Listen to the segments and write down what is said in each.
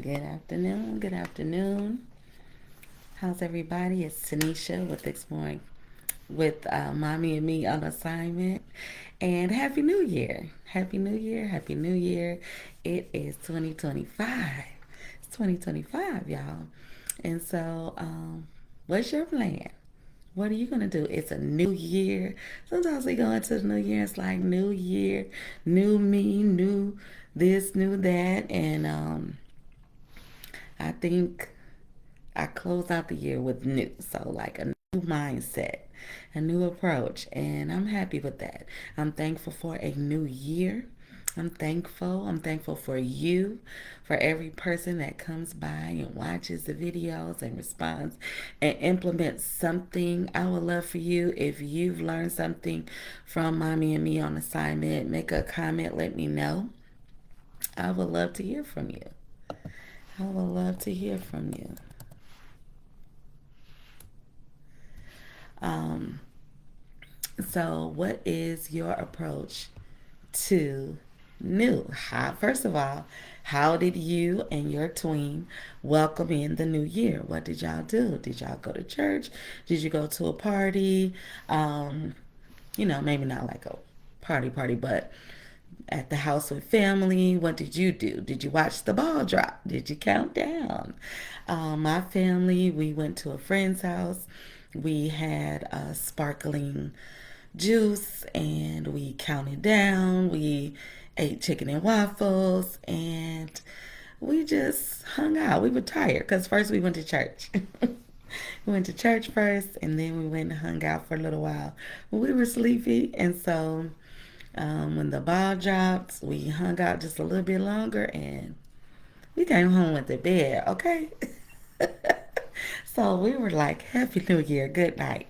Good afternoon. Good afternoon. How's everybody? It's Tanisha with Exploring with Mommy and Me on assignment. And Happy New Year. Happy New Year. Happy New Year. It is 2025. It's 2025, y'all. And so, what's your plan? What are you going to do? It's a new year. Sometimes we go into the new year, it's like new year, new me, new this, new that. And I think I close out the year with new. So, like a new mindset, a new approach. And I'm happy with that. I'm thankful for a new year. I'm thankful. I'm thankful for you, for every person that comes by and watches the videos and responds and implements something. I would love for you if you've learned something from Mommy and Me on assignment. Make a comment, let me know. I would love to hear from you. I would love to hear from you. Um, so, what is your approach to new? First of all, how did you and your tween welcome in the new year? What did y'all do? Did y'all go to church? Did you go to a party? Um, maybe not like a party, but at the house with family. What did you do? Did you watch the ball drop? Did you count down? My family, we went to a friend's house. We had a sparkling juice and we counted down. We ate chicken and waffles and we just hung out. We were tired because first we went to church. We went to church first and then we went and hung out for a little while. We were sleepy and so when the ball dropped, we hung out just a little bit longer and we came home with the bed, okay? So we were like, Happy New Year, good night.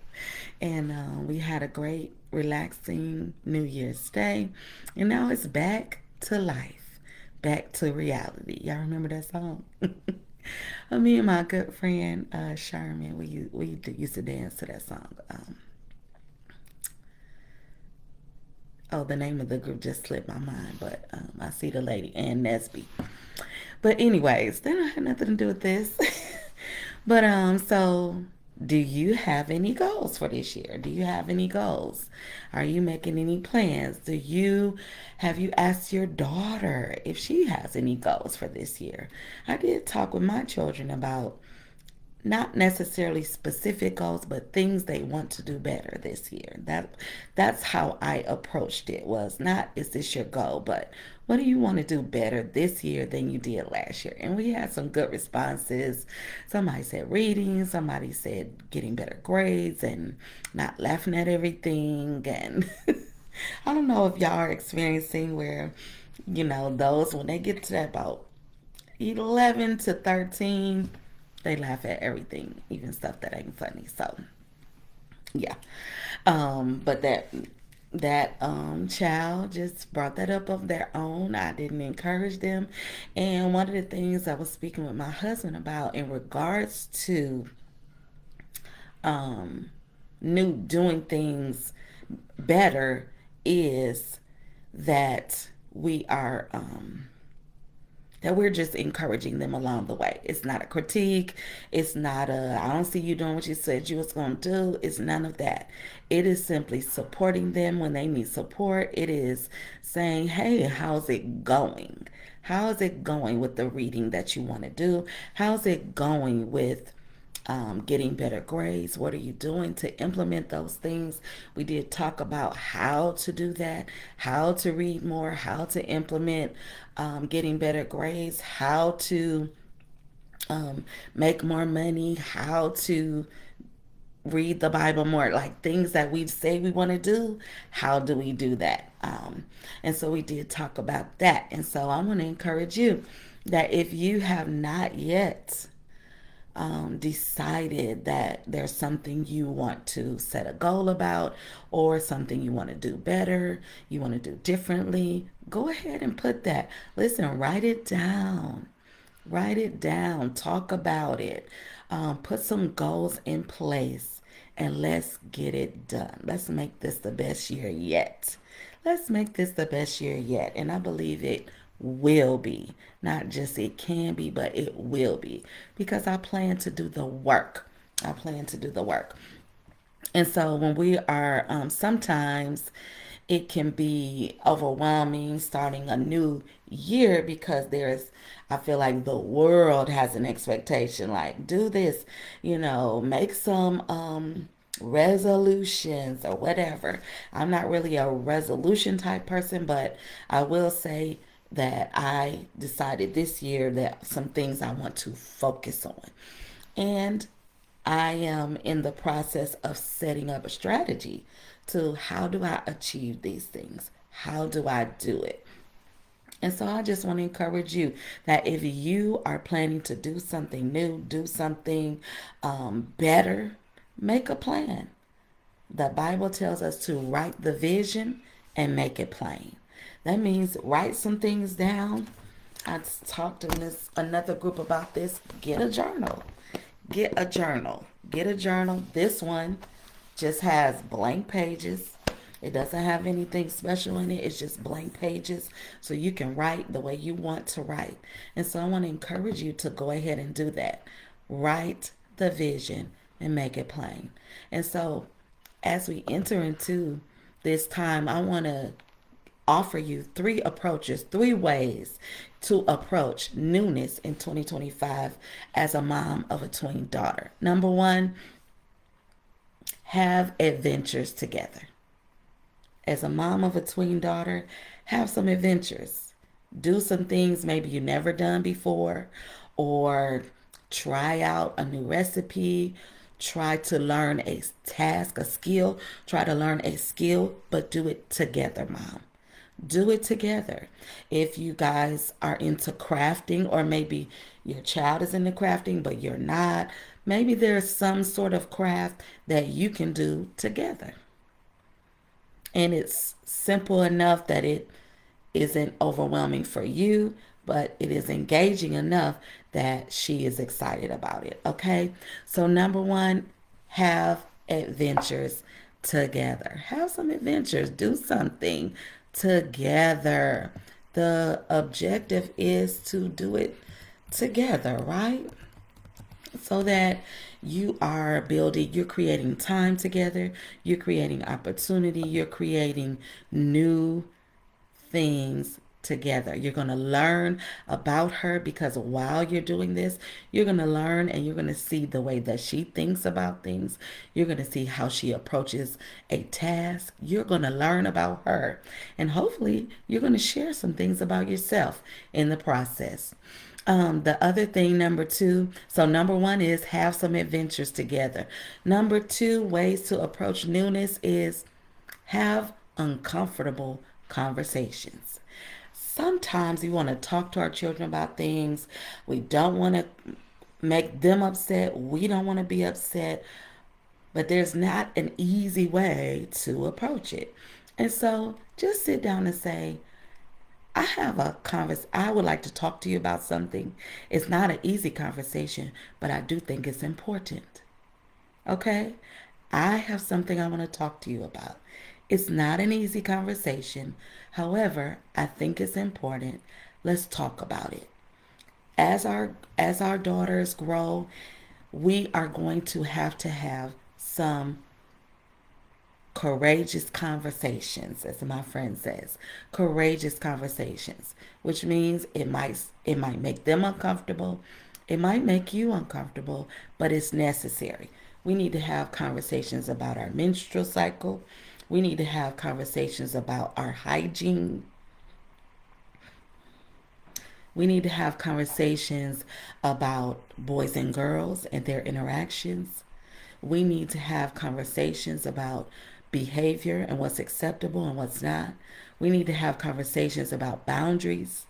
And we had a great, relaxing New Year's Day. And now it's back to life, back to reality. Y'all remember that song? Me and my good friend Sherman, we used to dance to that song. The name of the group just slipped my mind, but I see the lady, Ann Nesby. But anyways, that don't have nothing to do with this. But so do you have any goals for this year? Do you have any goals? Are you making any plans? Have you asked your daughter if she has any goals for this year? I did talk with my children about not necessarily specific goals, but things they want to do better this year. That's how I approached it. Was not is this your goal, but what do you want to do better this year than you did last year? And we had some good responses. Somebody said reading, somebody said getting better grades and not laughing at everything. And I don't know if y'all are experiencing where, those when they get to that about 11 to 13, they laugh at everything, even stuff that ain't funny. So, yeah. But that child just brought that up of their own. I didn't encourage them. And one of the things I was speaking with my husband about in regards to um new doing things better is that we are that we're just encouraging them along the way. It's not a critique. It's not I don't see you doing what you said you was going to do. It's none of that. It is simply supporting them when they need support. It is saying, hey, how's it going? How's it going with the reading that you want to do? How's it going with getting better grades? What are you doing to implement those things? We did talk about how to do that, how to read more, how to implement getting better grades, how to make more money, how to read the Bible more, like things that we say we want to do. How do we do that? And so we did talk about that. And so I want to encourage you that if you have not yet decided that there's something you want to set a goal about or something you want to do better, you want to do differently, go ahead and put that. Listen, write it down. Write it down. Talk about it. Put some goals in place and let's get it done. Let's make this the best year yet. Let's make this the best year yet. And I believe it will be. Not just it can be, but it will be. Because I plan to do the work. I plan to do the work. And so when we are, sometimes it can be overwhelming starting a new year because I feel like the world has an expectation like, do this, make some resolutions or whatever. I'm not really a resolution type person, but I will say that I decided this year that some things I want to focus on. And I am in the process of setting up a strategy to how do I achieve these things? How do I do it? And so I just want to encourage you that if you are planning to do something new, do something better, make a plan. The Bible tells us to write the vision and make it plain. That means write some things down. I talked in this another group about this. Get a journal. Get a journal. Get a journal. This one just has blank pages. It doesn't have anything special in it. It's just blank pages. So you can write the way you want to write. And so I want to encourage you to go ahead and do that. Write the vision and make it plain. And so as we enter into this time, I want to offer you three approaches, three ways to approach newness in 2025 as a mom of a tween daughter. Number one, have adventures together. As a mom of a tween daughter, have some adventures. Do some things maybe you never done before, or try out a new recipe, try to learn a task, a skill, try to learn a skill, but do it together, mom. Do it together. If you guys are into crafting, or maybe your child is into crafting, but you're not, maybe there's some sort of craft that you can do together. And it's simple enough that it isn't overwhelming for you, but it is engaging enough that she is excited about it. Okay. So, number one, have adventures together. Have some adventures. Do something together. The objective is to do it together, right? So that you're creating time together, you're creating opportunity, you're creating new things together. You're going to learn about her because while you're doing this, you're going to learn and you're going to see the way that she thinks about things. You're going to see how she approaches a task. You're going to learn about her. And hopefully, you're going to share some things about yourself in the process. The other thing, number two, so number one is have some adventures together. Number two, ways to approach newness is have uncomfortable conversations. Sometimes we want to talk to our children about things. We don't want to make them upset. We don't want to be upset. But there's not an easy way to approach it. And so just sit down and say, I would like to talk to you about something. It's not an easy conversation, but I do think it's important. Okay? I have something I want to talk to you about. It's not an easy conversation. However, I think it's important. Let's talk about it. As our daughters grow, we are going to have some courageous conversations, as my friend says. Courageous conversations, which means it might make them uncomfortable. It might make you uncomfortable, but it's necessary. We need to have conversations about our menstrual cycle. We need to have conversations about our hygiene. We need to have conversations about boys and girls and their interactions. We need to have conversations about behavior and what's acceptable and what's not. We need to have conversations about boundaries,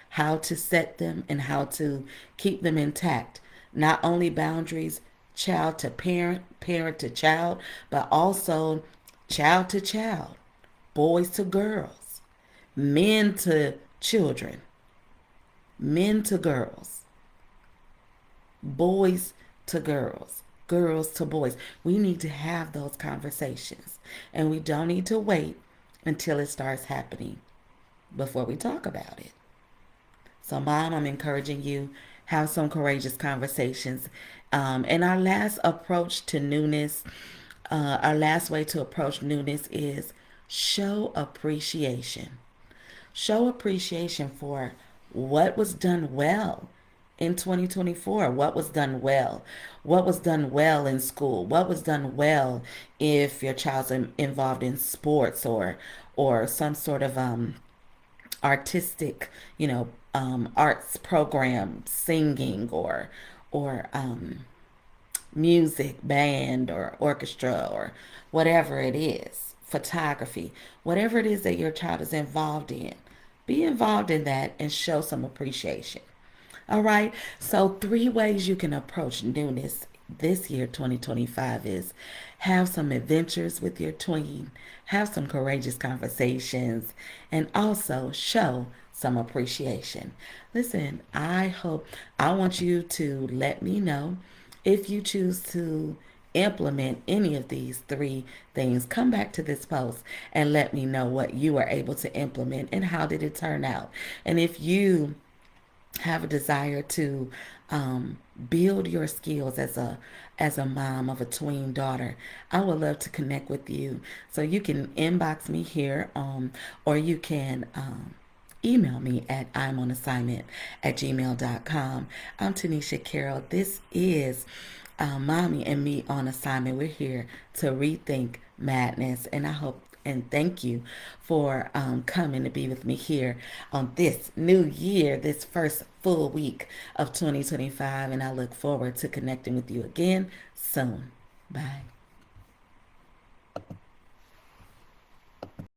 how to set them and how to keep them intact. Not only boundaries, child to parent, parent to child, but also child to child, boys to girls, men to children, men to girls, boys to girls, girls to boys. We need to have those conversations. And we don't need to wait until it starts happening before we talk about it. So, mom, I'm encouraging you, have some courageous conversations. And our last approach to newness, our last way to approach newness is show appreciation. Show appreciation for what was done well in 2024, what was done well, what was done well in school, what was done well if your child's involved in sports or some sort of artistic, arts program, singing or music, band or orchestra or whatever it is, photography, whatever it is that your child is involved in. Be involved in that and show some appreciation. All right. So, three ways you can approach newness this year, 2025, is have some adventures with your tween, have some courageous conversations, and also show some appreciation. Listen, I want you to let me know if you choose to implement any of these three things. Come back to this post and let me know what you were able to implement and how did it turn out. And if you have a desire to build your skills as a mom of a tween daughter, I would love to connect with you. So you can inbox me here, or you can email me at imonassignment@gmail.com. I'm Tanisha Carroll. This is Mommy and Me on Assignment. We're here to rethink madness, and I hope and thank you for coming to be with me here on this new year, this first full week of 2025. And I look forward to connecting with you again soon. Bye.